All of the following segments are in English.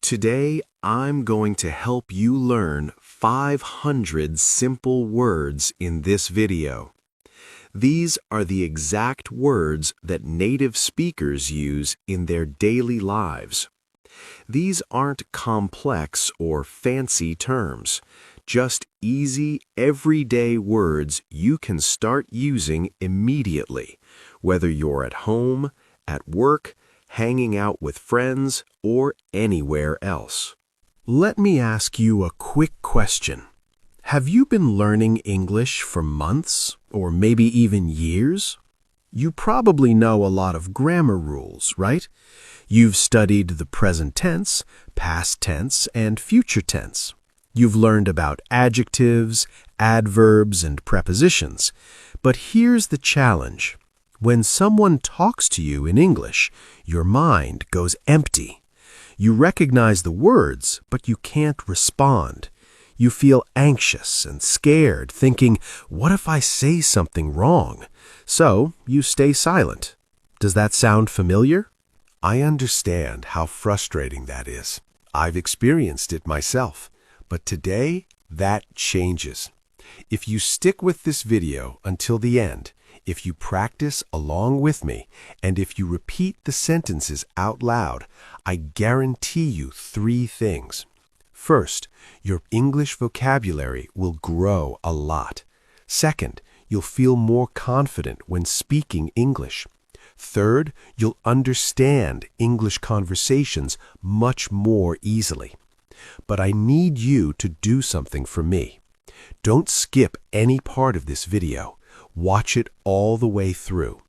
Today, I'm going to help you learn 500 simple words in this video. These are the exact words that native speakers use in their daily lives. These aren't complex or fancy terms, just easy, everyday words you can start using immediately, whether you're at home, at work, hanging out with friends, or anywhere else. Let me ask you a quick question. Have you been learning English for months, or maybe even years? You probably know a lot of grammar rules, right? You've studied the present tense, past tense, and future tense. You've learned about adjectives, adverbs, and prepositions. But here's the challenge. When someone talks to you in English, your mind goes empty. You recognize the words, but you can't respond. You feel anxious and scared, thinking, what if I say something wrong? So you stay silent. Does that sound familiar? I understand how frustrating that is. I've experienced it myself. But today, that changes. If you stick with this video until the end, if you practice along with me, and if you repeat the sentences out loud, I guarantee you 3 things. First, your English vocabulary will grow a lot. Second, you'll feel more confident when speaking English. Third, you'll understand English conversations much more easily. But I need you to do something for me. Don't skip any part of this video. Watch it all the way through.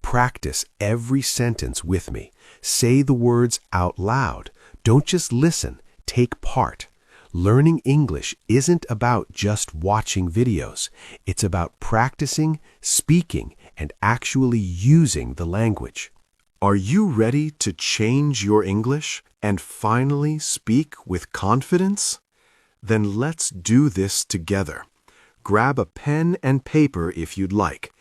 Practice every sentence with me. Say the words out loud. Don't just listen. Take part. Learning English isn't about just watching videos. It's about practicing, speaking, and actually using the language. Are you ready to change your English and finally speak with confidence? Then let's do this together. Grab a pen and paper if you'd like.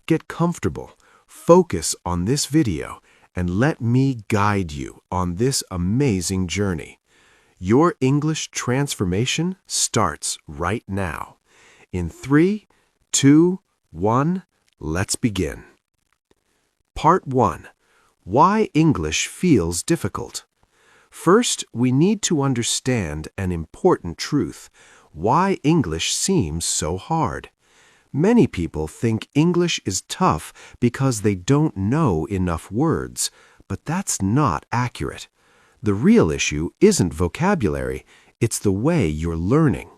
Get comfortable, focus on this video, and let me guide you on this amazing journey. Your English transformation starts right now. In 3, 2, 1, let's begin. Part 1. Why English feels difficult. First, we need to understand an important truth. Why English seems so hard. Many people think English is tough because they don't know enough words, but that's not accurate. The real issue isn't vocabulary, it's the way you're learning.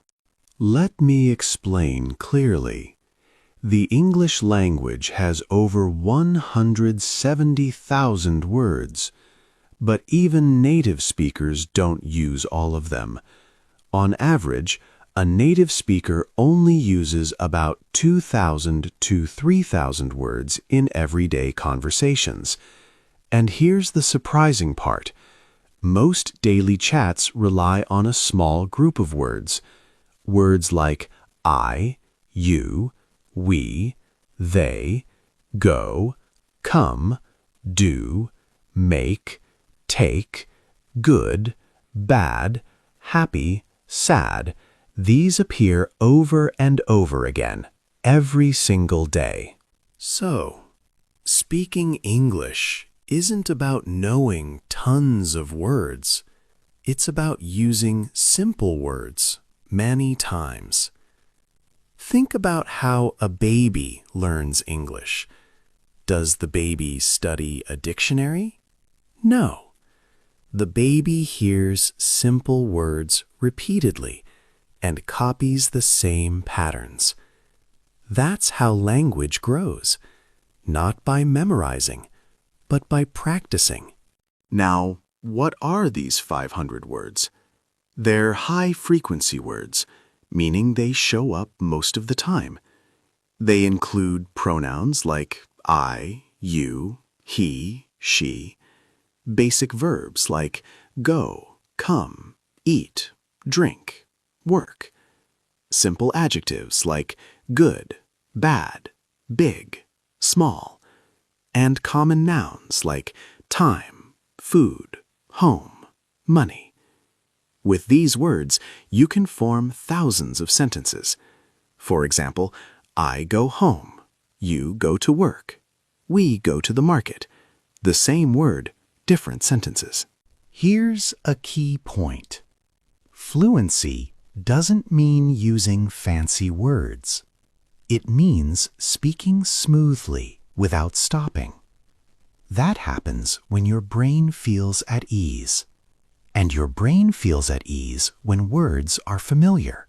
Let me explain clearly. The English language has over 170,000 words, but even native speakers don't use all of them. On average, a native speaker only uses about 2,000 to 3,000 words in everyday conversations. And here's the surprising part. Most daily chats rely on a small group of words. Words like I, you, we, they, go, come, do, make, take, good, bad, happy, sad. These appear over and over again, every single day. So, speaking English isn't about knowing tons of words. It's about using simple words many times. Think about how a baby learns English. Does the baby study a dictionary? No. The baby hears simple words repeatedly and copies the same patterns. That's how language grows, not by memorizing, but by practicing. Now, what are these 500 words? They're high-frequency words, meaning they show up most of the time. They include pronouns like I, you, he, she, basic verbs like go, come, eat, drink, work, simple adjectives like good, bad, big, small, and common nouns like time, food, home, money. With these words, you can form thousands of sentences. For example, I go home. You go to work. We go to the market. The same word, different sentences. Here's a key point. Fluency doesn't mean using fancy words. It means speaking smoothly without stopping. That happens when your brain feels at ease. And your brain feels at ease when words are familiar.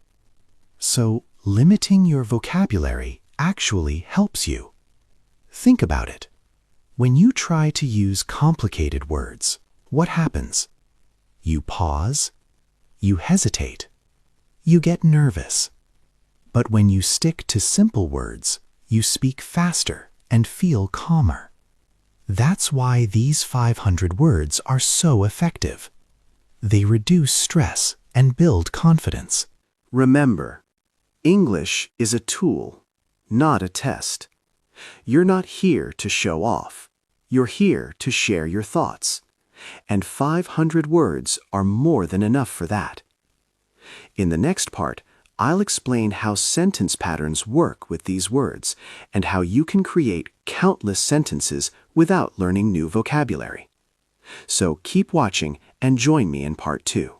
So, limiting your vocabulary actually helps you. Think about it. When you try to use complicated words, what happens? You pause, you hesitate, you get nervous. But when you stick to simple words, you speak faster and feel calmer. That's why these 500 words are so effective. They reduce stress and build confidence. Remember, English is a tool, not a test. You're not here to show off. You're here to share your thoughts. And 500 words are more than enough for that. In the next part, I'll explain how sentence patterns work with these words and how you can create countless sentences without learning new vocabulary. So keep watching and join me in Part 2.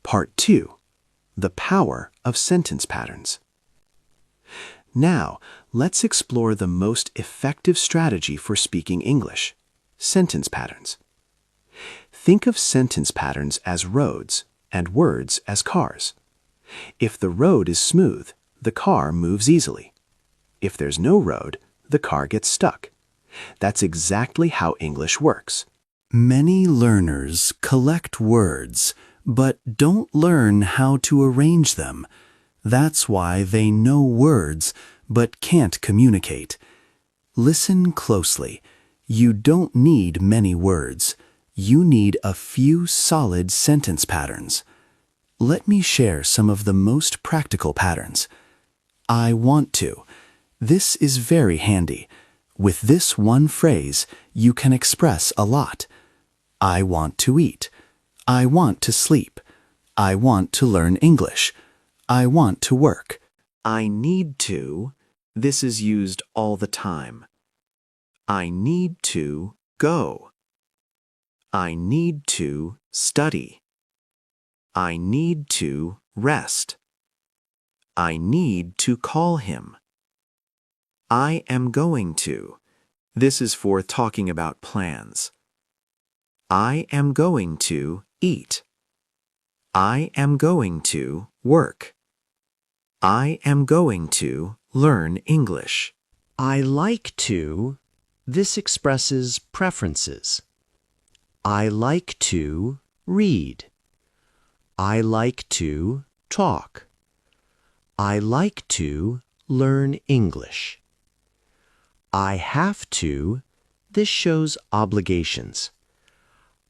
Part 2. The Power of Sentence Patterns. Now, let's explore the most effective strategy for speaking English: sentence patterns. Think of sentence patterns as roads and words as cars. If the road is smooth, the car moves easily. If there's no road, the car gets stuck. That's exactly how English works. Many learners collect words, but don't learn how to arrange them. That's why they know words, but can't communicate. Listen closely. You don't need many words. You need a few solid sentence patterns. Let me share some of the most practical patterns. I want to. This is very handy. With this one phrase, you can express a lot. I want to eat. I want to sleep. I want to learn English. I want to work. I need to. This is used all the time. I need to go. I need to study. I need to rest. I need to call him. I am going to. This is for talking about plans. I am going to eat. I am going to work. I am going to learn English. I like to. This expresses preferences. I like to read. I like to talk. I like to learn English. I have to. This shows obligations.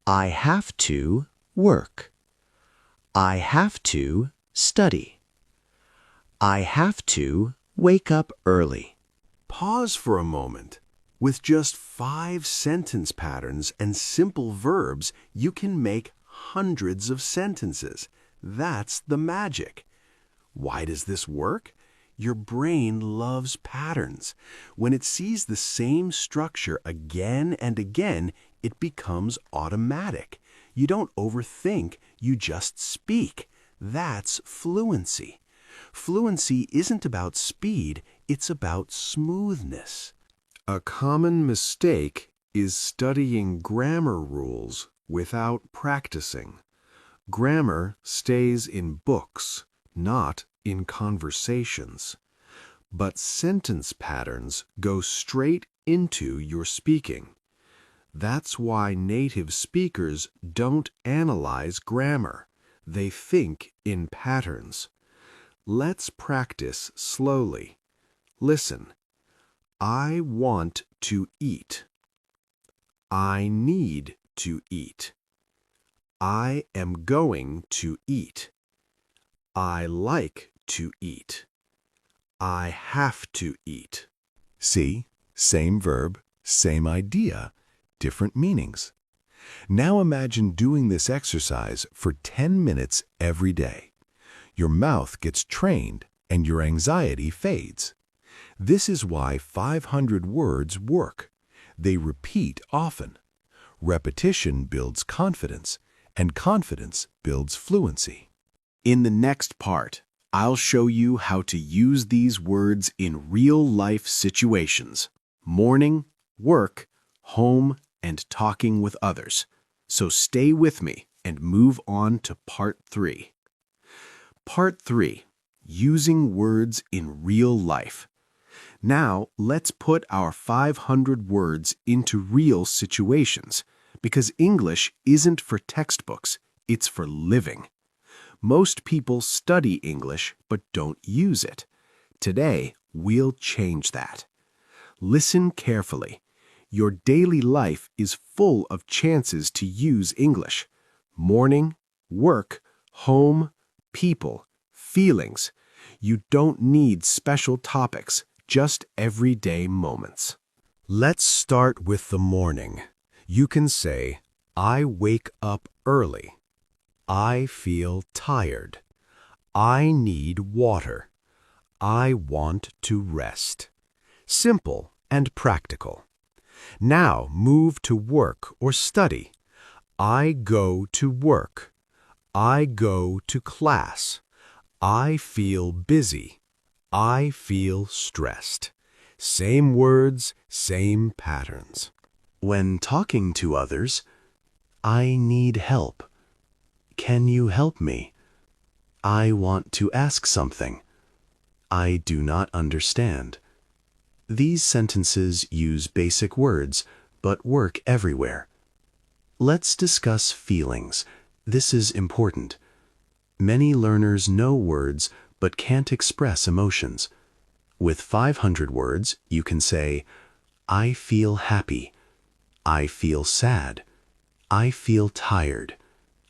I have to work. I have to study. I have to wake up early. Pause for a moment. With just 5 sentence patterns and simple verbs, you can make hundreds of sentences. That's the magic. Why does this work? Your brain loves patterns. When it sees the same structure again and again, it becomes automatic. You don't overthink, you just speak. That's fluency. Fluency isn't about speed, it's about smoothness. A common mistake is studying grammar rules without practicing. Grammar stays in books, not in conversations. But sentence patterns go straight into your speaking. That's why native speakers don't analyze grammar. They think in patterns. Let's practice slowly. Listen. I want to eat. I need to eat. I am going to eat. I like to eat. I have to eat. See? Same verb, same idea, different meanings. Now imagine doing this exercise for 10 minutes every day. Your mouth gets trained and your anxiety fades. This is why 500 words work. They repeat often. Repetition builds confidence, and confidence builds fluency. In the next part, I'll show you how to use these words in real-life situations: morning, work, home, and talking with others. So stay with me and move on to Part 3. Part 3. Using words in real life. Now, let's put our 500 words into real situations, because English isn't for textbooks, it's for living. Most people study English but don't use it. Today, we'll change that. Listen carefully. Your daily life is full of chances to use English. Morning, work, home, people, feelings. You don't need special topics, just everyday moments. Let's start with the morning. You can say, I wake up early. I feel tired. I need water. I want to rest. Simple and practical. Now move to work or study. I go to work. I go to class. I feel busy. I feel stressed. Same words, same patterns. When talking to others, I need help. Can you help me? I want to ask something. I do not understand. These sentences use basic words, but work everywhere. Let's discuss feelings. This is important. Many learners know words, but can't express emotions. With 500 words, you can say, I feel happy. I feel sad. I feel tired.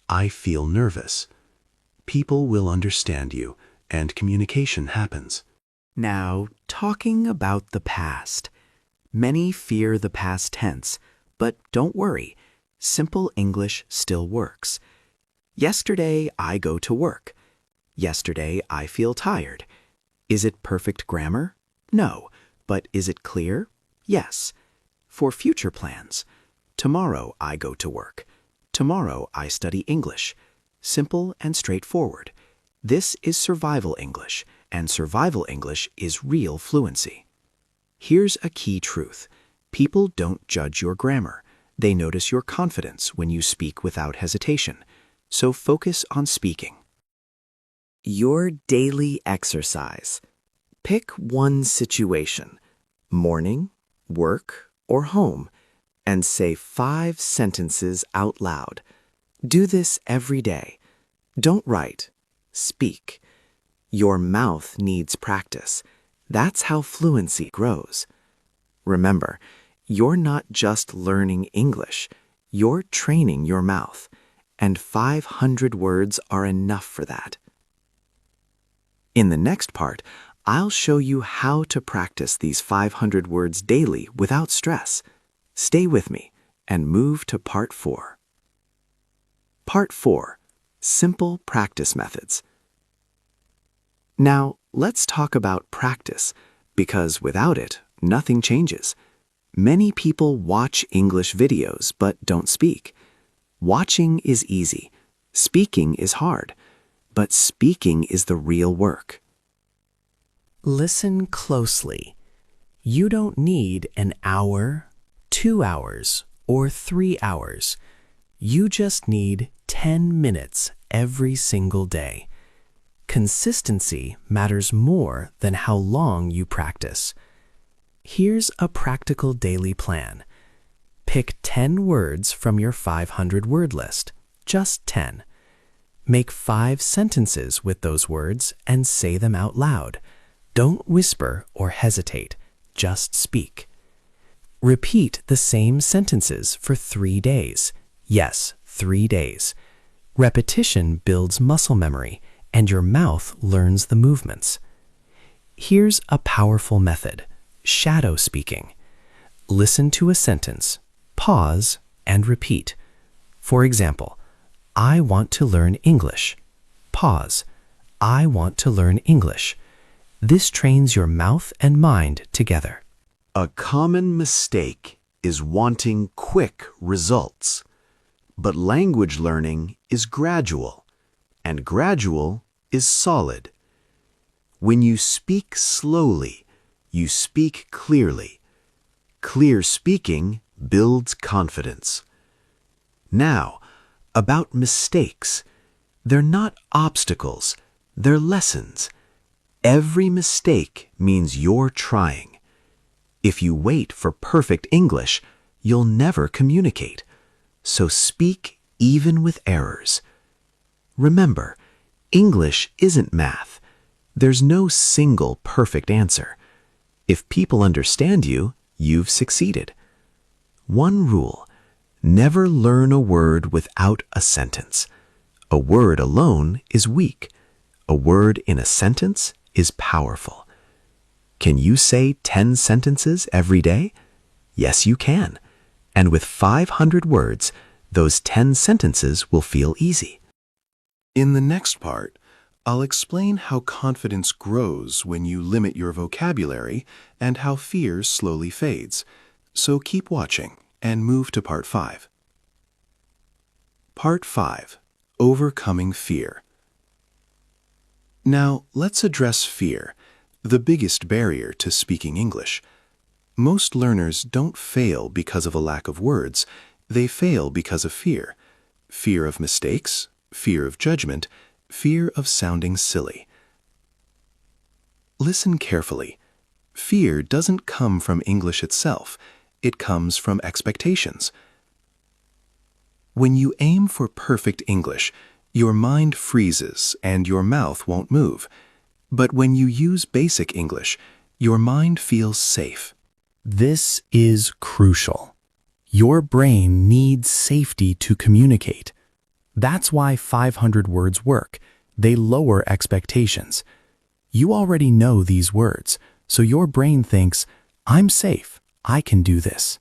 I feel nervous. People will understand you, and communication happens. Now, talking about the past. Many fear the past tense, but don't worry. Simple English still works. Yesterday, I go to work. Yesterday, I feel tired. Is it perfect grammar? No. But is it clear? Yes. For future plans. Tomorrow, I go to work. Tomorrow, I study English. Simple and straightforward. This is survival English, and survival English is real fluency. Here's a key truth. People don't judge your grammar. They notice your confidence when you speak without hesitation. So focus on speaking. Your daily exercise. Pick one situation, morning, work, or home, and say 5 sentences out loud. Do this every day. Don't write, speak. Your mouth needs practice. That's how fluency grows. Remember, you're not just learning English, you're training your mouth, and 500 words are enough for that. In the next part, I'll show you how to practice these 500 words daily without stress. Stay with me and move to Part 4. Part 4. Simple Practice Methods. Now, let's talk about practice, because without it, nothing changes. Many people watch English videos but don't speak. Watching is easy. Speaking is hard. But speaking is the real work. Listen closely. You don't need an hour, 2 hours, or 3 hours. You just need 10 minutes every single day. Consistency matters more than how long you practice. Here's a practical daily plan. Pick 10 words from your 500-word list, just 10. Make 5 sentences with those words and say them out loud. Don't whisper or hesitate, just speak. Repeat the same sentences for 3 days. Yes, 3 days. Repetition builds muscle memory, and your mouth learns the movements. Here's a powerful method, shadow speaking. Listen to a sentence, pause, and repeat. For example, I want to learn English. Pause. I want to learn English. This trains your mouth and mind together. A common mistake is wanting quick results. But language learning is gradual, and gradual is solid. When you speak slowly, you speak clearly. Clear speaking builds confidence. Now, about mistakes. They're not obstacles, they're lessons. Every mistake means you're trying. If you wait for perfect English, you'll never communicate. So speak even with errors. Remember, English isn't math. There's no single perfect answer. If people understand you, you've succeeded. One rule: never learn a word without a sentence. A word alone is weak. A word in a sentence is powerful. Can you say 10 sentences every day? Yes, you can. And with 500 words, those 10 sentences will feel easy. In the next part, I'll explain how confidence grows when you limit your vocabulary and how fear slowly fades. So keep watching and move to Part 5. Part 5. Overcoming Fear. Now, let's address fear, the biggest barrier to speaking English. Most learners don't fail because of a lack of words. They fail because of fear. Fear of mistakes, fear of judgment, fear of sounding silly. Listen carefully. Fear doesn't come from English itself. It comes from expectations. When you aim for perfect English, your mind freezes and your mouth won't move. But when you use basic English, your mind feels safe. This is crucial. Your brain needs safety to communicate. That's why 500 words work. They lower expectations. You already know these words, so your brain thinks, I'm safe, I can do this.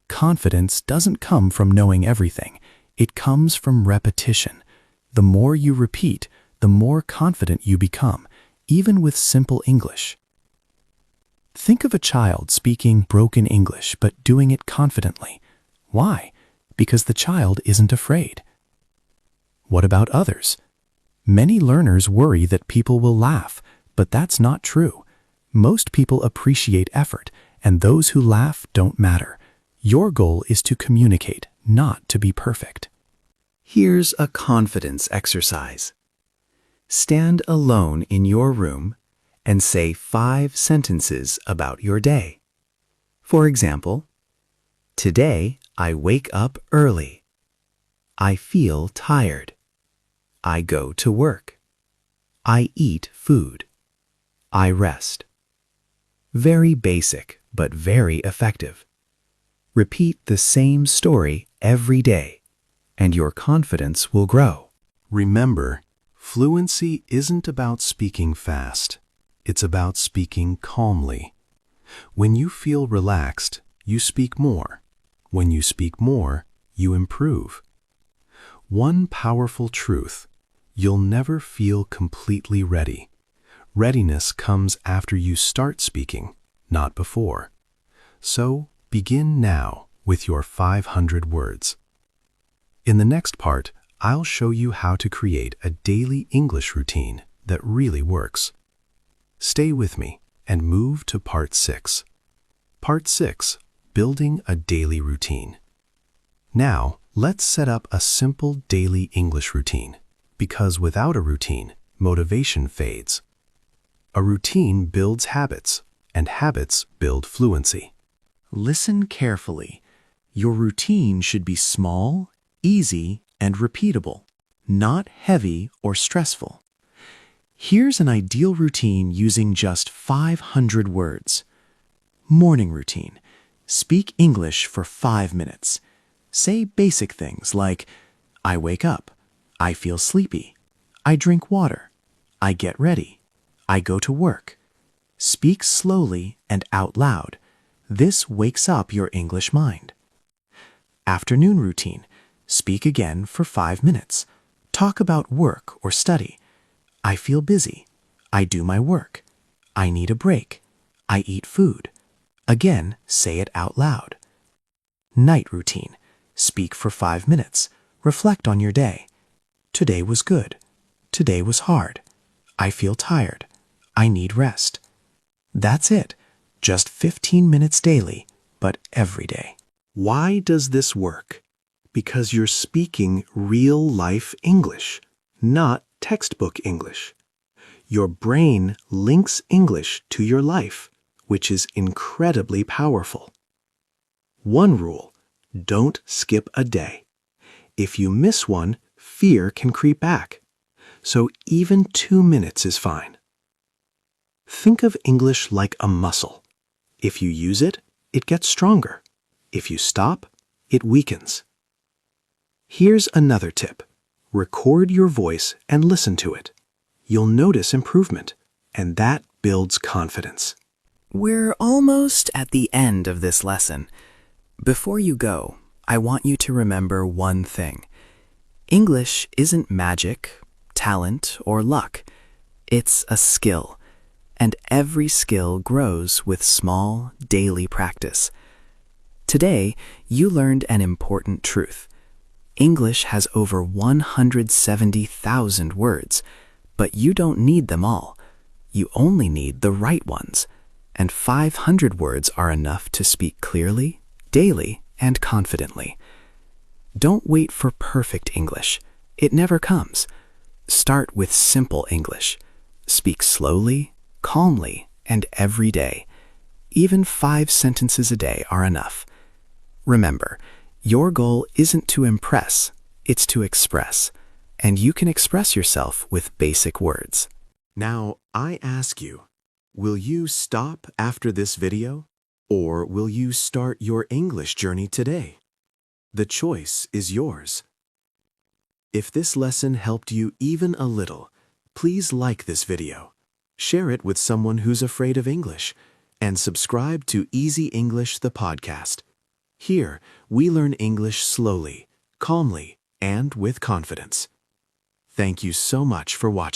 Confidence doesn't come from knowing everything. It comes from repetition. The more you repeat, the more confident you become, even with simple English. Think of a child speaking broken English but doing it confidently. Why? Because the child isn't afraid. What about others? Many learners worry that people will laugh, but that's not true. Most people appreciate effort, and those who laugh don't matter. Your goal is to communicate, not to be perfect. Here's a confidence exercise. Stand alone in your room and say 5 sentences about your day. For example, today I wake up early. I feel tired. I go to work. I eat food. I rest. Very basic, but very effective. Repeat the same story every day, and your confidence will grow. Remember, fluency isn't about speaking fast. It's about speaking calmly. When you feel relaxed, you speak more. When you speak more, you improve. One powerful truth: you'll never feel completely ready. Readiness comes after you start speaking, not before. So, begin now with your 500 words. In the next part, I'll show you how to create a daily English routine that really works. Stay with me and move to Part 6. Part 6. Building a daily routine. Now, let's set up a simple daily English routine, because without a routine, motivation fades. A routine builds habits, and habits build fluency. Listen carefully. Your routine should be small, easy, and repeatable, not heavy or stressful. Here's an ideal routine using just 500 words. Morning routine. Speak English for 5 minutes. Say basic things like, I wake up, I feel sleepy, I drink water, I get ready, I go to work. Speak slowly and out loud. This wakes up your English mind. Afternoon routine. Speak again for 5 minutes. Talk about work or study. I feel busy. I do my work. I need a break. I eat food. Again, say it out loud. Night routine. Speak for 5 minutes. Reflect on your day. Today was good. Today was hard. I feel tired. I need rest. That's it. Just 15 minutes daily, but every day. Why does this work? Because you're speaking real-life English, not textbook English. Your brain links English to your life, which is incredibly powerful. One rule: don't skip a day. If you miss one, fear can creep back. So even 2 minutes is fine. Think of English like a muscle. If you use it, it gets stronger. If you stop, it weakens. Here's another tip. Record your voice and listen to it. You'll notice improvement, and that builds confidence. We're almost at the end of this lesson. Before you go, I want you to remember one thing. English isn't magic, talent, or luck. It's a skill, and every skill grows with small, daily practice. Today, you learned an important truth. English has over 170,000 words, but you don't need them all. You only need the right ones, and 500 words are enough to speak clearly, daily, and confidently. Don't wait for perfect English. It never comes. Start with simple English. Speak slowly, calmly, and every day. Even 5 sentences a day are enough. Remember, your goal isn't to impress, it's to express. And you can express yourself with basic words. Now, I ask you, will you stop after this video, or will you start your English journey today? The choice is yours. If this lesson helped you even a little, please like this video, share it with someone who's afraid of English, and subscribe to Easy English, the podcast. Here, we learn English slowly, calmly, and with confidence. Thank you so much for watching.